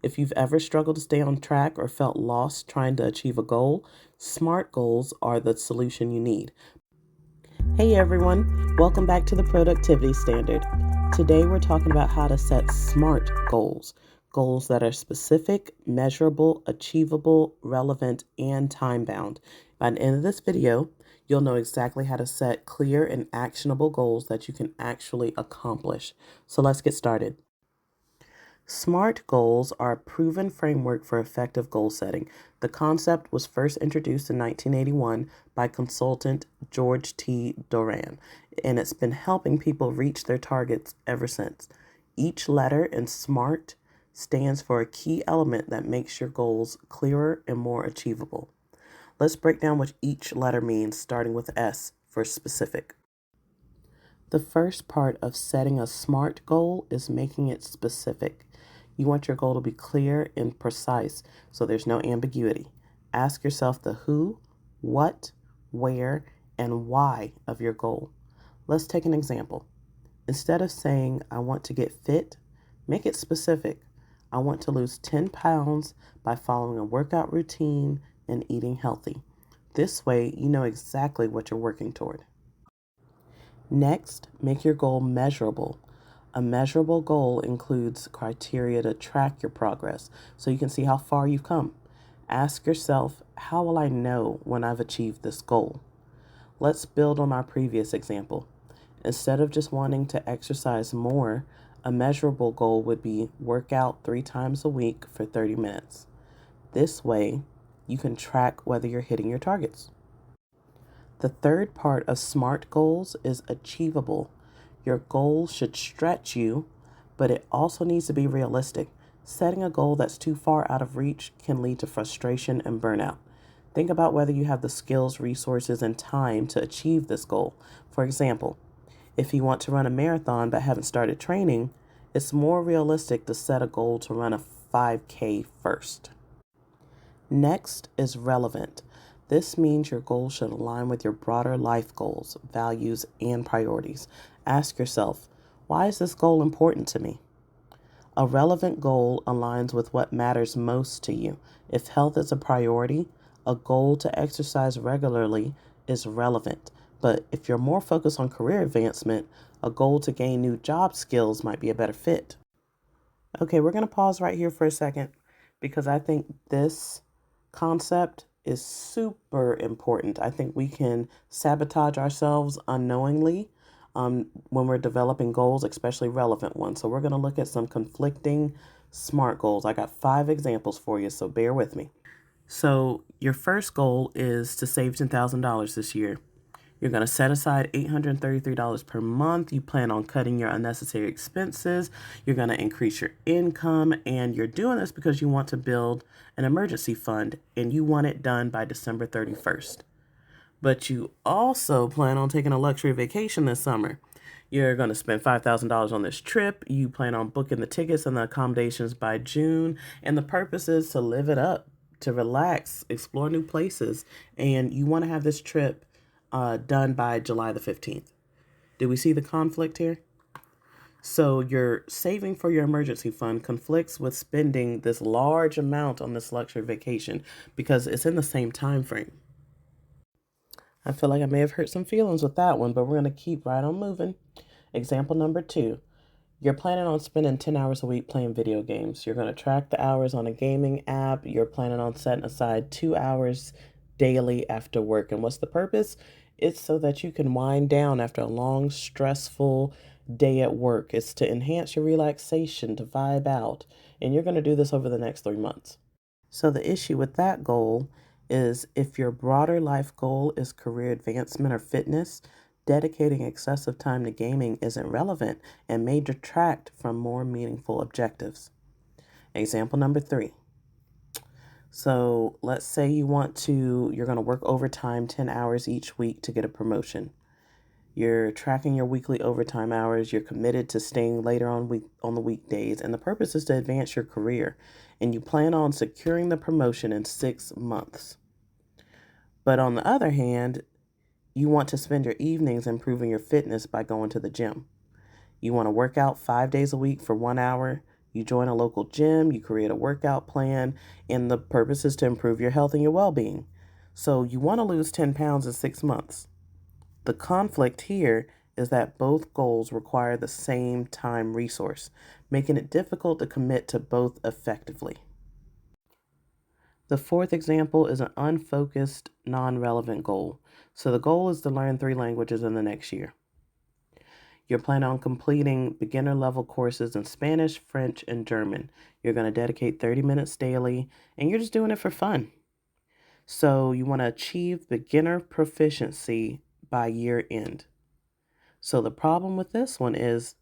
If you've ever struggled to stay on track or felt lost trying to achieve a goal, SMART goals are the solution you need. Hey everyone, welcome back to the Productivity Standard. Today we're talking about how to set SMART goals, goals that are specific, measurable, achievable, relevant, and time bound. By the end of this video, you'll know exactly how to set clear and actionable goals that you can actually accomplish. So let's get started. SMART goals are a proven framework for effective goal setting. The concept was first introduced in 1981 by consultant George T. Doran, and it's been helping people reach their targets ever since. Each letter in SMART stands for a key element that makes your goals clearer and more achievable. Let's break down what each letter means, starting with S for specific. The first part of setting a SMART goal is making it specific. You want your goal to be clear and precise so there's no ambiguity. Ask yourself the who, what, where, and why of your goal. Let's take an example. Instead of saying, I want to get fit, make it specific. I want to lose 10 pounds by following a workout routine and eating healthy. This way, you know exactly what you're working toward. Next, make your goal measurable. A measurable goal includes criteria to track your progress so you can see how far you've come. Ask yourself, how will I know when I've achieved this goal? Let's build on our previous example. Instead of just wanting to exercise more, a measurable goal would be work out 3 times a week for 30 minutes. This way, you can track whether you're hitting your targets. The third part of SMART goals is achievable. Your goal should stretch you, but it also needs to be realistic. Setting a goal that's too far out of reach can lead to frustration and burnout. Think about whether you have the skills, resources, and time to achieve this goal. For example, if you want to run a marathon but haven't started training, it's more realistic to set a goal to run a 5K first. Next is relevant. This means your goals should align with your broader life goals, values, and priorities. Ask yourself, why is this goal important to me? A relevant goal aligns with what matters most to you. If health is a priority, a goal to exercise regularly is relevant. But if you're more focused on career advancement, a goal to gain new job skills might be a better fit. Okay, we're going to pause right here for a second because I think this concept is super important. I think we can sabotage ourselves unknowingly when we're developing goals, especially relevant ones. So we're going to look at some conflicting SMART goals. I got 5 examples for you, so bear with me. So your first goal is to save $10,000 this year. You're going to set aside $833 per month. You plan on cutting your unnecessary expenses. You're going to increase your income. And you're doing this because you want to build an emergency fund and you want it done by December 31st. But you also plan on taking a luxury vacation this summer. You're going to spend $5,000 on this trip. You plan on booking the tickets and the accommodations by June. And the purpose is to live it up, to relax, explore new places. And you want to have this trip done by July the 15th. Do we see the conflict here? So your saving for your emergency fund conflicts with spending this large amount on this luxury vacation because it's in the same time frame. I feel like I may have hurt some feelings with that one, but we're going to keep right on moving. Example number 2. You're planning on spending 10 hours a week playing video games. You're going to track the hours on a gaming app. You're planning on setting aside 2 hours daily after work. And what's the purpose? It's so that you can wind down after a long, stressful day at work. It's to enhance your relaxation, to vibe out. And you're going to do this over the next 3 months. So the issue with that goal is if your broader life goal is career advancement or fitness, dedicating excessive time to gaming isn't relevant and may detract from more meaningful objectives. Example number 3. So let's say you're going to work overtime 10 hours each week to get a promotion. You're tracking your weekly overtime hours. You're committed to staying later on the weekdays. And the purpose is to advance your career. And you plan on securing the promotion in 6 months. But on the other hand, you want to spend your evenings improving your fitness by going to the gym. You want to work out 5 days a week for 1 hour. You join a local gym, you create a workout plan, and the purpose is to improve your health and your well being. So you want to lose 10 pounds in 6 months. The conflict here is that both goals require the same time resource, making it difficult to commit to both effectively. The fourth example is an unfocused, non relevant goal. So the goal is to learn 3 languages in the next year. You're planning on completing beginner level courses in Spanish, French, and German. You're going to dedicate 30 minutes daily, and you're just doing it for fun. So you want to achieve beginner proficiency by year end. So the problem with this one is,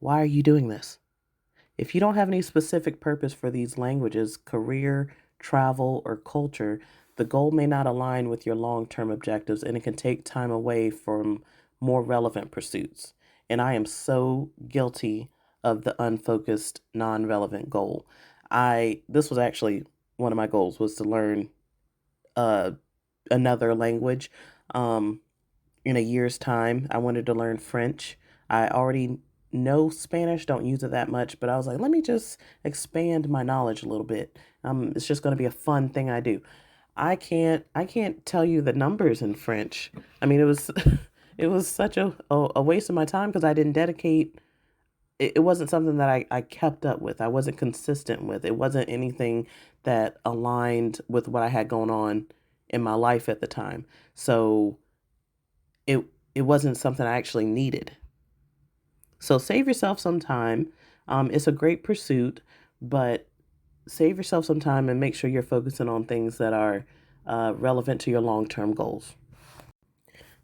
why are you doing this? If you don't have any specific purpose for these languages, career, travel, or culture, the goal may not align with your long-term objectives and it can take time away from more relevant pursuits. And I am so guilty of the unfocused, non-relevant goal. This was actually one of my goals was to learn uh, another language. Um, in a year's time, I wanted to learn French. I already know Spanish, don't use it that much, but I was like, let me just expand my knowledge a little bit. It's just going to be a fun thing I do. I can't tell you the numbers in French. I mean, it was it was such a waste of my time because I didn't dedicate. It wasn't something that I kept up with. I wasn't consistent with. It wasn't anything that aligned with what I had going on in my life at the time. So it it wasn't something I actually needed. So save yourself some time. It's a great pursuit, but save yourself some time and make sure you're focusing on things that are relevant to your long-term goals.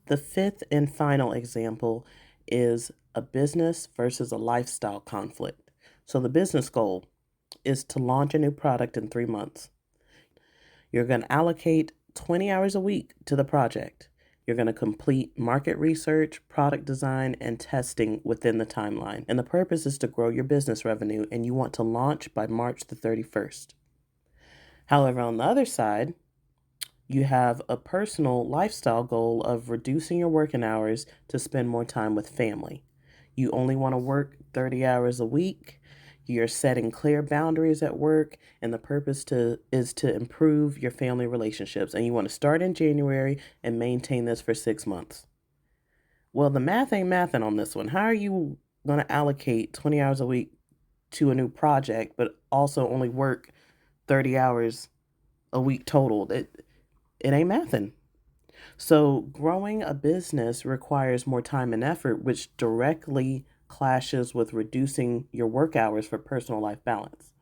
The fifth and final example is a business versus a lifestyle conflict. So the business goal is to launch a new product in 3 months. You're going to allocate 20 hours a week to the project. You're going to complete market research, product design, and testing within the timeline. And the purpose is to grow your business revenue, and you want to launch by March the 31st. However, on the other side, you have a personal lifestyle goal of reducing your working hours to spend more time with family. You only want to work 30 hours a week. You're setting clear boundaries at work, and the purpose is to improve your family relationships. And you want to start in January and maintain this for 6 months. Well, the math ain't mathing on this one. How are you going to allocate 20 hours a week to a new project, but also only work 30 hours a week total? It ain't mathing. So, growing a business requires more time and effort, which directly clashes with reducing your work hours for personal life balance.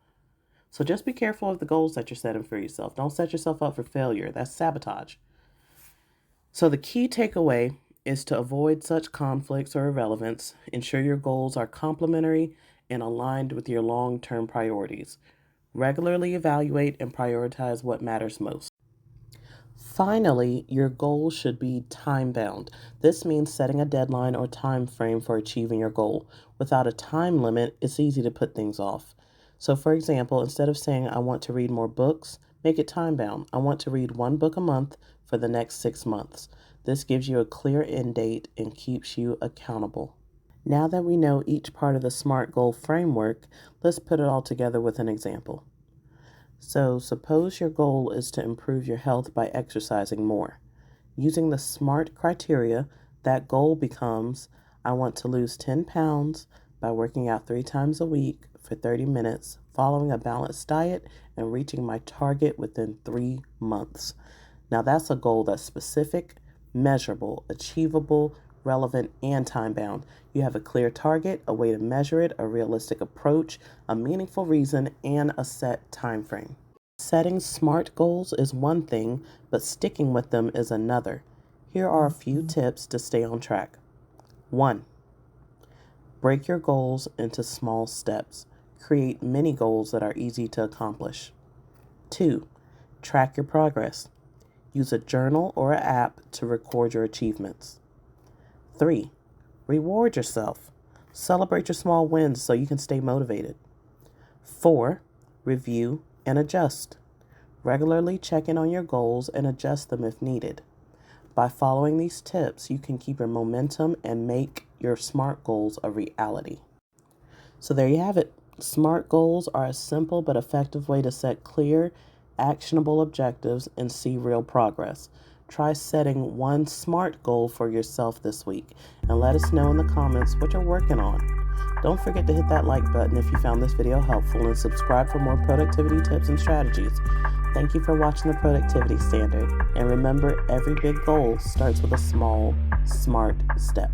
So, just be careful of the goals that you're setting for yourself. Don't set yourself up for failure. That's sabotage. So, the key takeaway is to avoid such conflicts or irrelevance. Ensure your goals are complementary and aligned with your long term priorities. Regularly evaluate and prioritize what matters most. Finally, your goal should be time bound. This means setting a deadline or time frame for achieving your goal. Without a time limit, it's easy to put things off. So, for example, instead of saying, I want to read more books, make it time bound. I want to read one book a month for the next 6 months. This gives you a clear end date and keeps you accountable. Now that we know each part of the SMART goal framework, let's put it all together with an example. So, suppose your goal is to improve your health by exercising more. Using the SMART criteria, that goal becomes I want to lose 10 pounds by working out 3 times a week for 30 minutes, following a balanced diet, and reaching my target within 3 months. Now, that's a goal that's specific, measurable, achievable, relevant, and time bound. You have a clear target, a way to measure it, a realistic approach, a meaningful reason, and a set time frame. Setting SMART goals is one thing, but sticking with them is another. Here are a few tips to stay on track. 1. Break your goals into small steps. Create mini goals that are easy to accomplish. 2. Track your progress. Use a journal or an app to record your achievements. 3. Reward yourself. Celebrate your small wins so you can stay motivated. 4. Review and adjust. Regularly check in on your goals and adjust them if needed. By following these tips, you can keep your momentum and make your SMART goals a reality. So there you have it. SMART goals are a simple but effective way to set clear, actionable objectives and see real progress. Try setting one SMART goal for yourself this week and let us know in the comments what you're working on. Don't forget to hit that like button if you found this video helpful and subscribe for more productivity tips and strategies. Thank you for watching the Productivity Standard. And remember, every big goal starts with a small, SMART step.